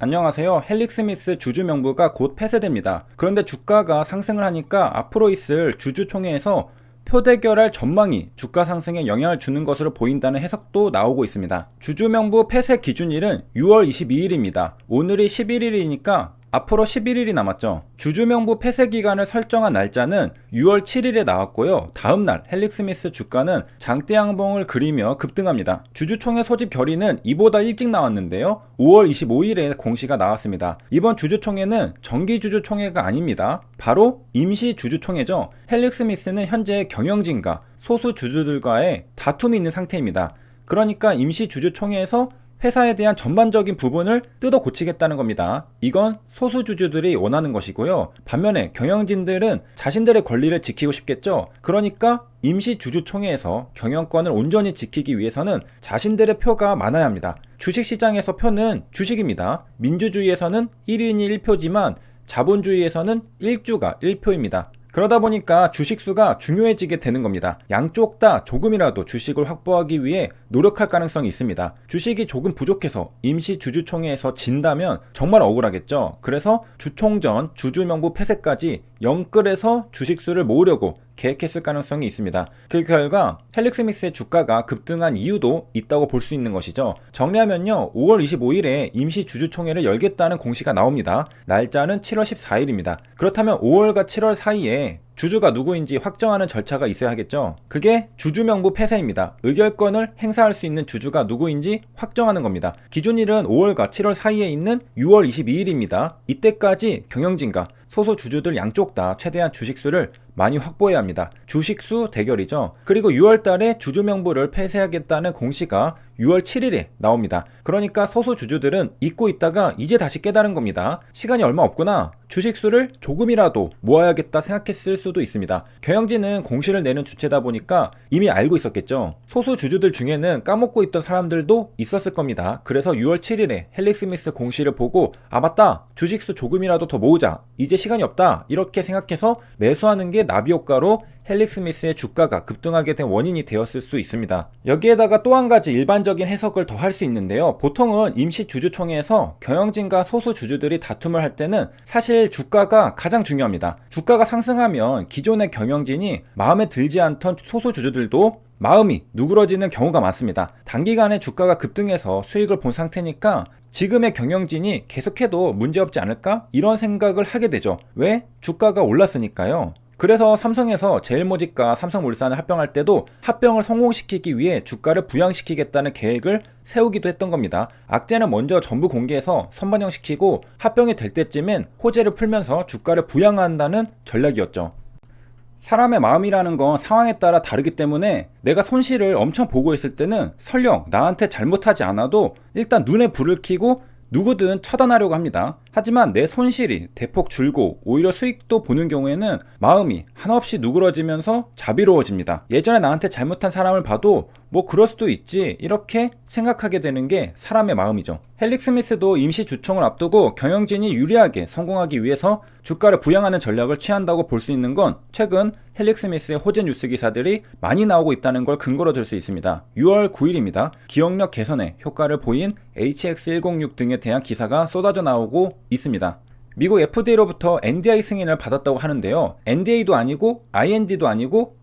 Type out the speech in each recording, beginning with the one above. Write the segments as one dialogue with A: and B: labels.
A: 안녕하세요. 헬릭스미스 주주 명부가 곧 폐쇄됩니다. 그런데 주가가 상승을 하니까 앞으로 있을 주주총회에서 표대결할 전망이 주가 상승에 영향을 주는 것으로 보인다는 해석도 나오고 있습니다. 주주 명부 폐쇄 기준일은 6월 22일입니다. 오늘이 11일이니까 앞으로 11일이 남았죠. 주주명부 폐쇄 기간을 설정한 날짜는 6월 7일에 나왔고요. 다음날 헬릭스미스 주가는 장대 양봉을 그리며 급등합니다. 주주총회 소집 결의는 이보다 일찍 나왔는데요. 5월 25일에 공시가 나왔습니다. 이번 주주총회는 정기주주총회가 아닙니다. 바로 임시주주총회죠. 헬릭스미스는 현재 경영진과 소수 주주들과의 다툼이 있는 상태입니다. 그러니까 임시주주총회에서 회사에 대한 전반적인 부분을 뜯어 고치겠다는 겁니다. 이건 소수주주들이 원하는 것이고요. 반면에 경영진들은 자신들의 권리를 지키고 싶겠죠. 그러니까 임시주주총회에서 경영권을 온전히 지키기 위해서는 자신들의 표가 많아야 합니다. 주식시장에서 표는 주식입니다. 민주주의에서는 1인이 1표지만 자본주의에서는 1주가 1표입니다. 그러다 보니까 주식수가 중요해지게 되는 겁니다. 양쪽 다 조금이라도 주식을 확보하기 위해 노력할 가능성이 있습니다. 주식이 조금 부족해서 임시 주주총회에서 진다면 정말 억울하겠죠. 그래서 주총전 주주명부 폐쇄까지 영끌해서 주식수를 모으려고 계획했을 가능성이 있습니다. 그 결과 헬릭스미스의 주가가 급등한 이유도 있다고 볼 수 있는 것이죠. 정리하면요, 5월 25일에 임시 주주총회를 열겠다는 공시가 나옵니다. 날짜는 7월 14일입니다. 그렇다면 5월과 7월 사이에 주주가 누구인지 확정하는 절차가 있어야 하겠죠. 그게 주주명부 폐쇄입니다. 의결권을 행사할 수 있는 주주가 누구인지 확정하는 겁니다. 기준일은 5월과 7월 사이에 있는 6월 22일입니다. 이때까지 경영진과 소수 주주들 양쪽 다 최대한 주식수를 많이 확보해야 합니다. 주식수 대결이죠. 그리고 6월 달에 주주명부를 폐쇄하겠다는 공시가 6월 7일에 나옵니다. 그러니까 소수 주주들은 잊고 있다가 이제 다시 깨달은 겁니다. 시간이 얼마 없구나. 주식수를 조금이라도 모아야겠다 생각했을 수도 있습니다. 경영진은 공시를 내는 주체다 보니까 이미 알고 있었겠죠. 소수 주주들 중에는 까먹고 있던 사람들도 있었을 겁니다. 그래서 6월 7일에 헬릭스미스 공시를 보고 아 맞다, 주식수 조금이라도 더 모으자, 이제 시간이 없다, 이렇게 생각해서 매수하는 게 나비 효과로 헬릭스미스의 주가가 급등하게 된 원인이 되었을 수 있습니다. 여기에다가 또 한 가지 일반적인 해석을 더 할 수 있는데요. 보통은 임시 주주총회에서 경영진과 소수 주주들이 다툼을 할 때는 사실 주가가 가장 중요합니다. 주가가 상승하면 기존의 경영진이 마음에 들지 않던 소수 주주들도 마음이 누그러지는 경우가 많습니다. 단기간에 주가가 급등해서 수익을 본 상태니까 지금의 경영진이 계속해도 문제없지 않을까? 이런 생각을 하게 되죠. 왜? 주가가 올랐으니까요. 그래서 삼성에서 제일모직과 삼성물산을 합병할 때도 합병을 성공시키기 위해 주가를 부양시키겠다는 계획을 세우기도 했던 겁니다. 악재는 먼저 전부 공개해서 선반영시키고 합병이 될 때쯤엔 호재를 풀면서 주가를 부양한다는 전략이었죠. 사람의 마음이라는 건 상황에 따라 다르기 때문에 내가 손실을 엄청 보고 있을 때는 설령 나한테 잘못하지 않아도 일단 눈에 불을 켜고 누구든 처단하려고 합니다. 하지만 내 손실이 대폭 줄고 오히려 수익도 보는 경우에는 마음이 한없이 누그러지면서 자비로워집니다. 예전에 나한테 잘못한 사람을 봐도 뭐 그럴 수도 있지, 이렇게 생각하게 되는 게 사람의 마음이죠. 헬릭스미스도 임시 주총을 앞두고 경영진이 유리하게 성공하기 위해서 주가를 부양하는 전략을 취한다고 볼 수 있는 건 최근 헬릭스미스의 호재 뉴스 기사들이 많이 나오고 있다는 걸 근거로 들 수 있습니다. 6월 9일입니다. 기억력 개선에 효과를 보인 HX106 등에 대한 기사가 쏟아져 나오고 있습니다. 미국 FDA로부터 NDI 승인을 받았다고 하는데요. NDA도 아니고 IND도 아니고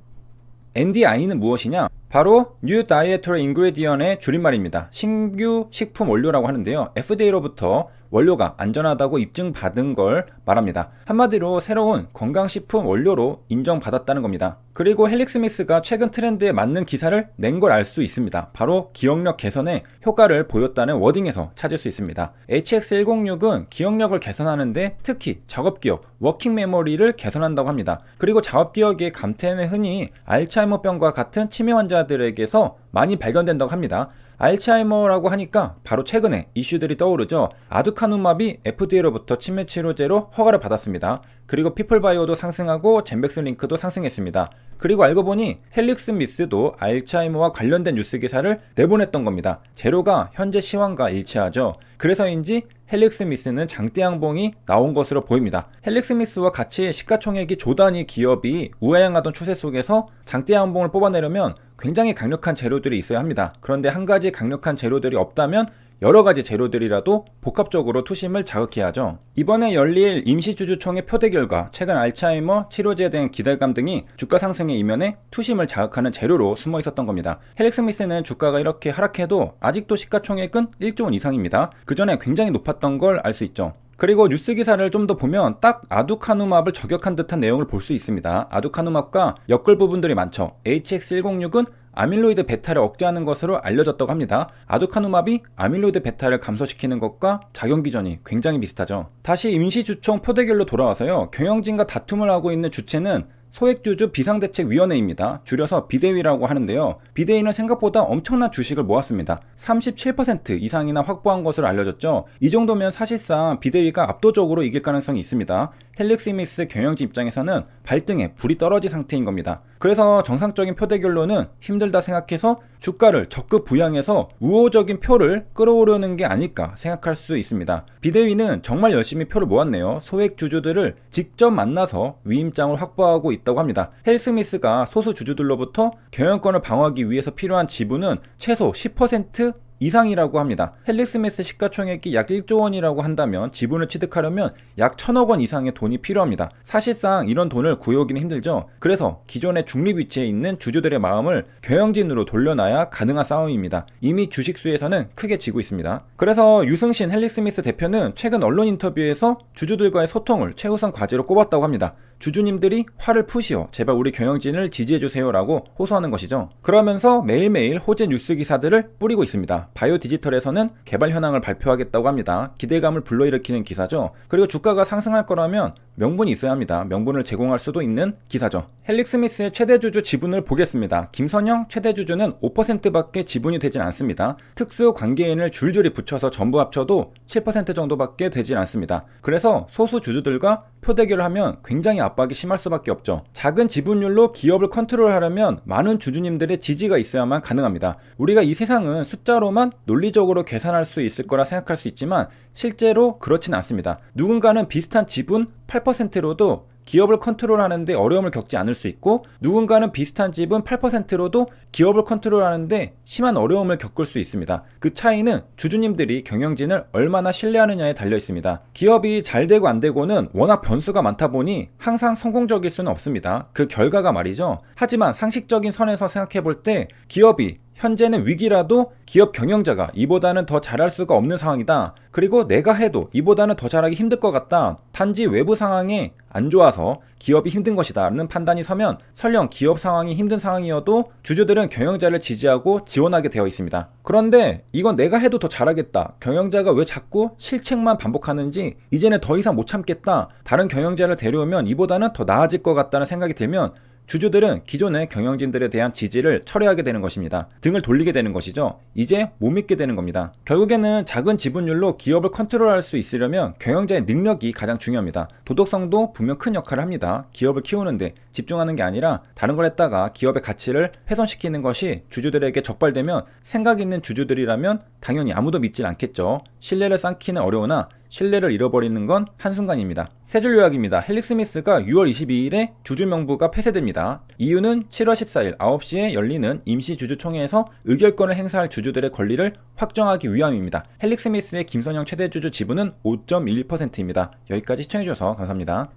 A: NDI는 무엇이냐? 바로 New Dietary Ingredient의 줄임말입니다. 신규 식품 원료라고 하는데요. FDA로부터 원료가 안전하다고 입증받은 걸 말합니다. 한마디로 새로운 건강식품 원료로 인정받았다는 겁니다. 그리고 헬릭스미스가 최근 트렌드에 맞는 기사를 낸 걸 알 수 있습니다. 바로 기억력 개선에 효과를 보였다는 워딩에서 찾을 수 있습니다. HX106은 기억력을 개선하는데 특히 작업기억, 워킹 메모리를 개선한다고 합니다. 그리고 작업기억의 감퇴는 흔히 알츠하이머병과 같은 치매 환자들에게서 많이 발견된다고 합니다. 알츠하이머라고 하니까 바로 최근에 이슈들이 떠오르죠. 아두카누맙이 FDA로부터 치매 치료제로 허가를 받았습니다. 그리고 피플바이오도 상승하고 젠백스링크도 상승했습니다. 그리고 알고 보니 헬릭스미스도 알츠하이머와 관련된 뉴스 기사를 내보냈던 겁니다. 재료가 현재 시황과 일치하죠. 그래서인지 헬릭스미스는 장대 양봉이 나온 것으로 보입니다. 헬릭스미스와 같이 시가총액이 조 단위 기업이 우하향하던 추세 속에서 장대 양봉을 뽑아내려면 굉장히 강력한 재료들이 있어야 합니다. 그런데 한 가지 강력한 재료들이 없다면 여러가지 재료들이라도 복합적으로 투심을 자극해야 하죠. 이번에 열릴 임시주주총회 표대 결과 최근 알츠하이머 치료제에 대한 기대감 등이 주가 상승의 이면에 투심을 자극하는 재료로 숨어 있었던 겁니다. 헬릭스미스는 주가가 이렇게 하락해도 아직도 시가총액은 1조 원 이상입니다. 그 전에 굉장히 높았던 걸 알 수 있죠. 그리고 뉴스 기사를 좀 더 보면 딱 아두카누맙을 저격한 듯한 내용을 볼 수 있습니다. 아두카누맙과 엮을 부분들이 많죠. HX106은 아밀로이드 베타를 억제하는 것으로 알려졌다고 합니다. 아두카누맙이 아밀로이드 베타를 감소시키는 것과 작용 기전이 굉장히 비슷하죠. 다시 임시주총 표대결로 돌아와서요. 경영진과 다툼을 하고 있는 주체는 소액주주 비상대책위원회입니다. 줄여서 비대위라고 하는데요. 비대위는 생각보다 엄청난 주식을 모았습니다. 37% 이상이나 확보한 것으로 알려졌죠. 이 정도면 사실상 비대위가 압도적으로 이길 가능성이 있습니다. 헬릭스미스 경영진 입장에서는 발등에 불이 떨어진 상태인 겁니다. 그래서 정상적인 표대 결론은 힘들다 생각해서 주가를 적극 부양해서 우호적인 표를 끌어오려는 게 아닐까 생각할 수 있습니다. 비대위는 정말 열심히 표를 모았네요. 소액 주주들을 직접 만나서 위임장을 확보하고 있다고 합니다. 헬릭스미스가 소수 주주들로부터 경영권을 방어하기 위해서 필요한 지분은 최소 10% 이상이라고 합니다. 헬릭스미스 시가총액이 약 1조 원이라고 한다면 지분을 취득하려면 약 1,000억 원 이상의 돈이 필요합니다. 사실상 이런 돈을 구해오기는 힘들죠. 그래서 기존의 중립 위치에 있는 주주들의 마음을 경영진으로 돌려놔야 가능한 싸움입니다. 이미 주식수에서는 크게 지고 있습니다. 그래서 유승신 헬릭스미스 대표는 최근 언론 인터뷰에서 주주들과의 소통을 최우선 과제로 꼽았다고 합니다. 주주님들이 화를 푸시오, 제발 우리 경영진을 지지해주세요 라고 호소하는 것이죠. 그러면서 매일매일 호재 뉴스 기사들을 뿌리고 있습니다. 바이오 디지털에서는 개발 현황을 발표하겠다고 합니다. 기대감을 불러일으키는 기사죠. 그리고 주가가 상승할 거라면 명분이 있어야 합니다. 명분을 제공할 수도 있는 기사죠. 헬릭스미스의 최대주주 지분을 보겠습니다. 김선영 최대주주는 5%밖에 지분이 되진 않습니다. 특수 관계인을 줄줄이 붙여서 전부 합쳐도 7% 정도밖에 되진 않습니다. 그래서 소수 주주들과 표대결을 하면 굉장히 압박이 심할 수밖에 없죠. 작은 지분율로 기업을 컨트롤하려면 많은 주주님들의 지지가 있어야만 가능합니다. 우리가 이 세상은 숫자로만 논리적으로 계산할 수 있을 거라 생각할 수 있지만 실제로 그렇지는 않습니다. 누군가는 비슷한 지분 8%로도 기업을 컨트롤하는데 어려움을 겪지 않을 수 있고, 누군가는 비슷한 지분 8%로도 기업을 컨트롤하는데 심한 어려움을 겪을 수 있습니다. 그 차이는 주주님들이 경영진을 얼마나 신뢰하느냐에 달려 있습니다. 기업이 잘 되고 안 되고는 워낙 변수가 많다 보니 항상 성공적일 수는 없습니다. 그 결과가 말이죠. 하지만 상식적인 선에서 생각해 볼 때 기업이 현재는 위기라도 기업 경영자가 이보다는 더 잘할 수가 없는 상황이다. 그리고 내가 해도 이보다는 더 잘하기 힘들 것 같다. 단지 외부 상황이 안 좋아서 기업이 힘든 것이다 라는 판단이 서면 설령 기업 상황이 힘든 상황이어도 주주들은 경영자를 지지하고 지원하게 되어 있습니다. 그런데 이건 내가 해도 더 잘하겠다. 경영자가 왜 자꾸 실책만 반복하는지 이제는 더 이상 못 참겠다. 다른 경영자를 데려오면 이보다는 더 나아질 것 같다는 생각이 들면 주주들은 기존의 경영진들에 대한 지지를 철회하게 되는 것입니다. 등을 돌리게 되는 것이죠. 이제 못 믿게 되는 겁니다. 결국에는 작은 지분율로 기업을 컨트롤할 수 있으려면 경영자의 능력이 가장 중요합니다. 도덕성도 분명 큰 역할을 합니다. 기업을 키우는데 집중하는 게 아니라 다른 걸 했다가 기업의 가치를 훼손시키는 것이 주주들에게 적발되면 생각 있는 주주들이라면 당연히 아무도 믿질 않겠죠. 신뢰를 쌓기는 어려우나 신뢰를 잃어버리는 건 한순간입니다. 세 줄 요약입니다. 헬릭스미스가 6월 22일에 주주명부가 폐쇄됩니다. 이유는 7월 14일 9시에 열리는 임시주주총회에서 의결권을 행사할 주주들의 권리를 확정하기 위함입니다. 헬릭스미스의 김선영 최대주주 지분은 5.11%입니다. 여기까지 시청해주셔서 감사합니다.